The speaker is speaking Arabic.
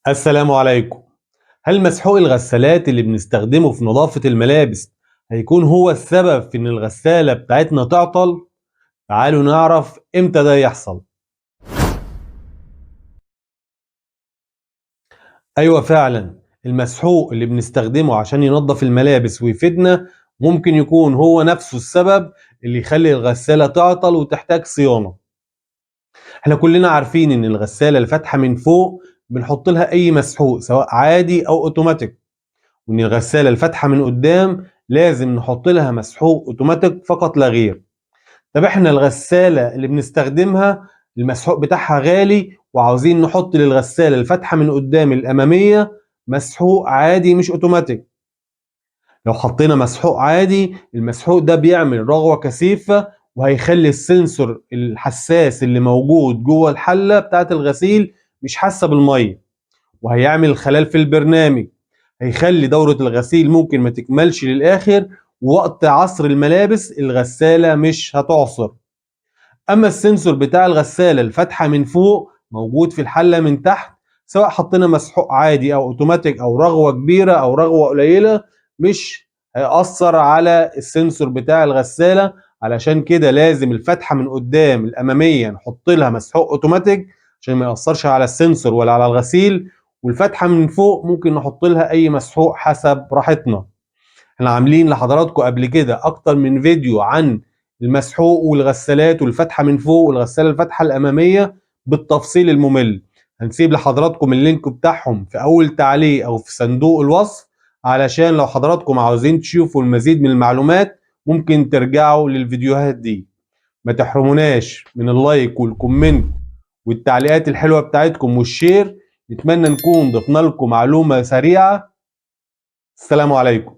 السلام عليكم. هل مسحوق الغسالات اللي بنستخدمه في نظافة الملابس هيكون هو السبب في إن الغسالة بتاعتنا تعطل؟ تعالوا نعرف إمتى ده يحصل. أيوة فعلا، المسحوق اللي بنستخدمه عشان ينظف الملابس ويفيدنا ممكن يكون هو نفسه السبب اللي يخلي الغسالة تعطل وتحتاج صيانة. احنا كلنا عارفين إن الغسالة الفاتحة من فوق بنحط لها أي مسحوق سواء عادي أو أوتوماتيك، وإن الغسالة الفاتحة من قدام لازم نحط لها مسحوق اوتوماتيك فقط لا غير. طب احنا الغسالة اللي بنستخدمها المسحوق بتاعها غالي وعاوزين نحط للغسالة الفاتحة من قدام الأمامية مسحوق عادي مش اوتوماتيك. لو حطينا مسحوق عادي المسحوق ده بيعمل رغوة كثيفة وهيخلي السنسور الحساس اللي موجود جوه الحلة بتاعت الغسيل مش حاسة بالمية، وهيعمل خلل في البرنامج، هيخلي دورة الغسيل ممكن ما تكملش للآخر، ووقت عصر الملابس الغسالة مش هتعصر. أما السنسور بتاع الغسالة الفتحة من فوق موجود في الحلة من تحت، سواء حطينا مسحوق عادي أو أوتوماتيك أو رغوة كبيرة أو رغوة قليلة مش هيأثر على السنسور بتاع الغسالة. علشان كده لازم الفتحة من قدام الأمامية نحط لها مسحوق أوتوماتيك عشان ما يأثرش على السنسور ولا على الغسيل، والفتحة من فوق ممكن نحط لها أي مسحوق حسب راحتنا. احنا عاملين لحضراتكم قبل كده اكتر من فيديو عن المسحوق والغسالات والفتحة من فوق والغسالة الفتحة الأمامية بالتفصيل الممل. هنسيب لحضراتكم اللينك بتاعهم في أول تعليق أو في صندوق الوصف، علشان لو حضراتكم عاوزين تشوفوا المزيد من المعلومات ممكن ترجعوا للفيديوهات دي. ما تحرموناش من اللايك والكومنت والتعليقات الحلوة بتاعتكم والشير. نتمنى نكون ضفنا لكم معلومة سريعة. السلام عليكم.